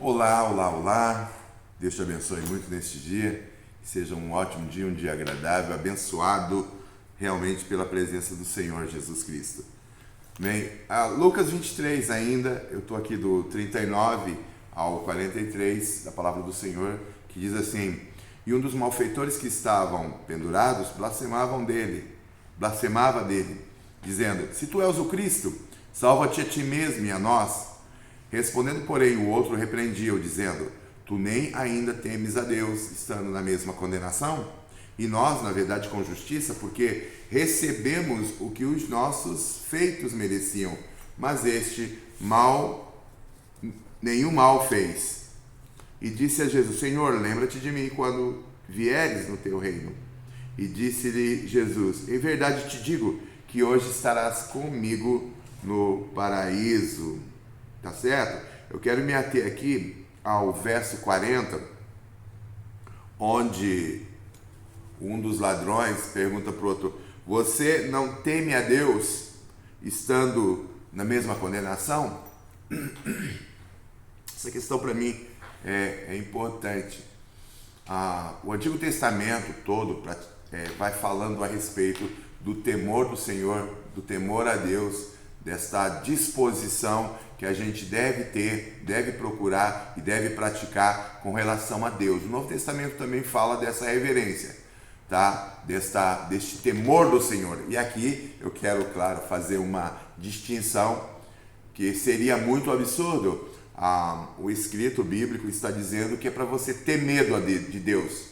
Olá, olá, olá. Deus te abençoe muito neste dia. Que seja um ótimo dia, um dia agradável, abençoado realmente pela presença do Senhor Jesus Cristo. Bem, Lucas 23 ainda, eu estou aqui do 39 ao 43 da palavra do Senhor, que diz assim: E um dos malfeitores que estavam pendurados blasfemava dele, dizendo: Se tu és o Cristo, salva-te a ti mesmo e a nós. Respondendo, porém, o outro repreendia-o, dizendo: Tu nem ainda temes a Deus, estando na mesma condenação? E nós, na verdade, com justiça, porque recebemos o que os nossos feitos mereciam, mas este nenhum mal fez. E disse a Jesus: Senhor, lembra-te de mim quando vieres no teu reino. E disse-lhe Jesus: Em verdade te digo que hoje estarás comigo no paraíso. Tá certo? Eu quero me ater aqui ao verso 40, onde um dos ladrões pergunta para o outro: Você não teme a Deus estando na mesma condenação? Essa questão para mim é importante. O Antigo Testamento todo vai falando a respeito do temor do Senhor, do temor a Deus, desta disposição que a gente deve ter, deve procurar e deve praticar com relação a Deus. O Novo Testamento também fala dessa reverência, tá? Deste temor do Senhor. E aqui eu quero, claro, fazer uma distinção que seria muito absurdo. O escrito bíblico está dizendo que é para você ter medo de Deus,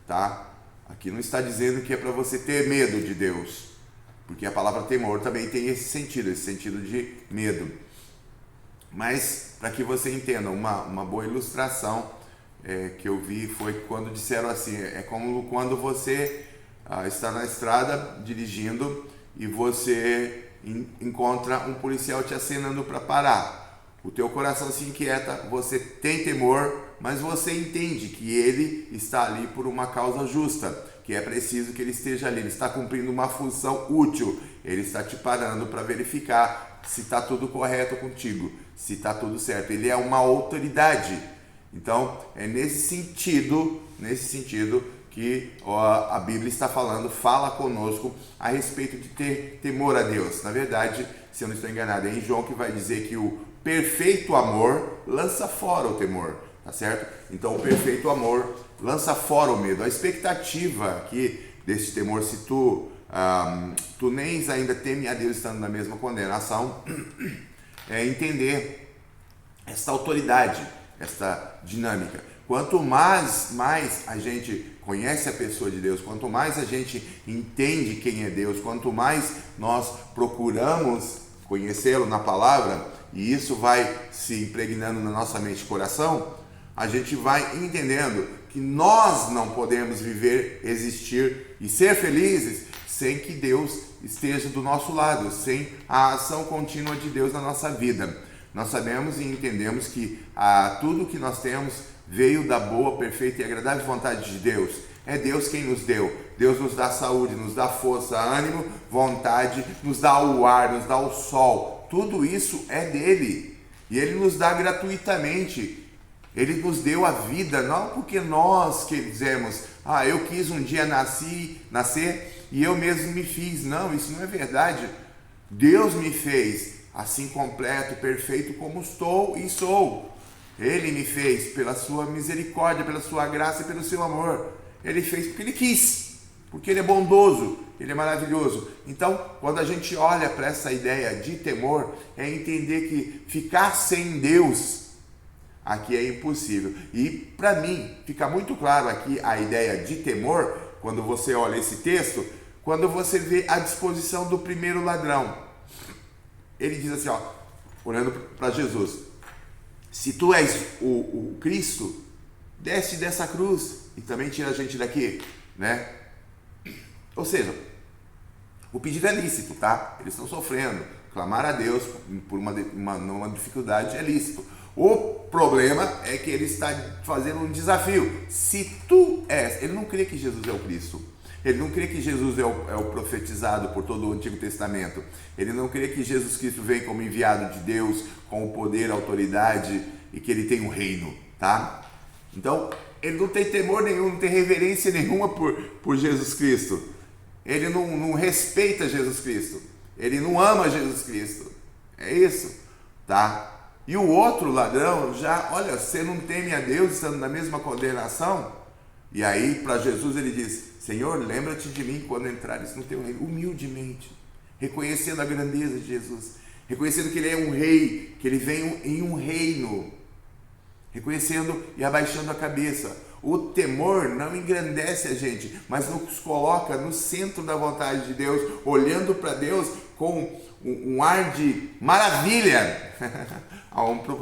tá? Aqui não está dizendo que é para você ter medo de Deus, porque a palavra temor também tem esse sentido de medo. Mas, para que você entenda, uma boa ilustração que eu vi foi quando disseram assim: é como quando você está na estrada dirigindo e você encontra um policial te acenando para parar. O teu coração se inquieta, você tem temor, mas você entende que ele está ali por uma causa justa, que é preciso que ele esteja ali, ele está cumprindo uma função útil, ele está te parando para verificar se está tudo correto contigo, se está tudo certo. Ele é uma autoridade. Então, é nesse sentido que a Bíblia fala conosco a respeito de ter temor a Deus. Na verdade, se eu não estou enganado, é em João que vai dizer que o perfeito amor lança fora o temor, tá certo? Então, o perfeito amor lança fora o medo. A expectativa aqui desse temor, se tu nem ainda teme a Deus estando na mesma condenação, é entender esta autoridade, esta dinâmica. Quanto mais a gente conhece a pessoa de Deus, quanto mais a gente entende quem é Deus, quanto mais nós procuramos conhecê-lo na palavra, e isso vai se impregnando na nossa mente e coração, a gente vai entendendo que nós não podemos viver, existir e ser felizes sem que Deus esteja do nosso lado, sem a ação contínua de Deus na nossa vida. Nós sabemos e entendemos que tudo que nós temos veio da boa, perfeita e agradável vontade de Deus. É Deus quem nos deu. Deus nos dá saúde, nos dá força, ânimo, vontade, nos dá o ar, nos dá o sol. Tudo isso é dele. E ele nos dá gratuitamente. Ele nos deu a vida, não porque nós quisemos. Eu quis um dia nascer e eu mesmo me fiz. Não, isso não é verdade. Deus me fez assim completo, perfeito como estou e sou. Ele me fez pela sua misericórdia, pela sua graça e pelo seu amor. Ele fez porque ele quis, porque ele é bondoso, ele é maravilhoso. Então, quando a gente olha para essa ideia de temor, é entender que ficar sem Deus aqui é impossível. E para mim, fica muito claro aqui a ideia de temor, quando você olha esse texto, quando você vê a disposição do primeiro ladrão. Ele diz assim, olhando para Jesus: Se tu és o Cristo, desce dessa cruz e também tira a gente daqui, né? Ou seja, o pedido é lícito, tá? Eles estão sofrendo. Clamar a Deus por uma dificuldade é lícito. O problema é que ele está fazendo um desafio. Se tu és, ele não crê que Jesus é o Cristo. Ele não crê que Jesus é o profetizado por todo o Antigo Testamento. Ele não crê que Jesus Cristo vem como enviado de Deus, com o poder, autoridade e e que ele tem um reino, tá? Então, ele não tem temor nenhum, não tem reverência nenhuma por Jesus Cristo. Ele não respeita Jesus Cristo. Ele não ama Jesus Cristo. É isso, tá? E o outro ladrão já, olha, você não teme a Deus estando na mesma condenação? E aí, para Jesus, ele diz: Senhor, lembra-te de mim quando entrares no teu reino. Humildemente, reconhecendo a grandeza de Jesus, reconhecendo que ele é um rei, que ele vem em um reino, reconhecendo e abaixando a cabeça. O temor não engrandece a gente, mas nos coloca no centro da vontade de Deus, olhando para Deus com um ar de maravilha.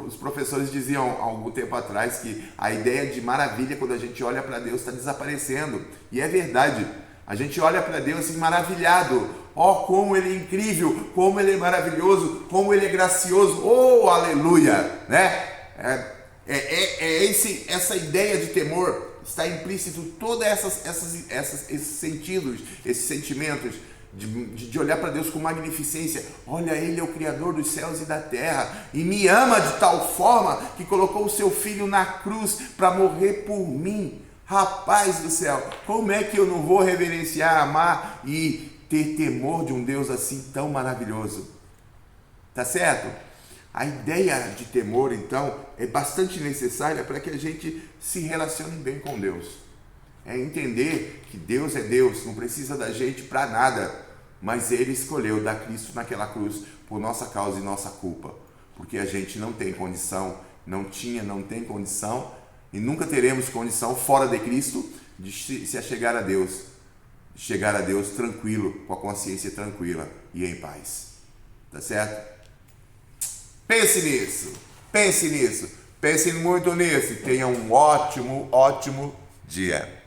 Os professores diziam há algum tempo atrás que a ideia de maravilha, quando a gente olha para Deus, está desaparecendo. E é verdade. A gente olha para Deus assim, maravilhado. Oh, como Ele é incrível, como Ele é maravilhoso, como Ele é gracioso. Oh, aleluia! Né? Essa ideia de temor está implícito todos esses sentidos, esses sentimentos de olhar para Deus com magnificência. Olha, Ele é o Criador dos céus e da terra e me ama de tal forma que colocou o seu Filho na cruz para morrer por mim. Rapaz do céu, como é que eu não vou reverenciar, amar e ter temor de um Deus assim tão maravilhoso? Tá certo? A ideia de temor, então, é bastante necessária para que a gente se relacione bem com Deus. É entender que Deus é Deus, não precisa da gente para nada, mas Ele escolheu dar Cristo naquela cruz por nossa causa e nossa culpa, porque a gente não tem condição, não tem condição e nunca teremos condição fora de Cristo de se achegar a Deus, de chegar a Deus tranquilo, com a consciência tranquila e em paz. Tá certo? Pense nisso, pense muito nisso e tenha um ótimo dia.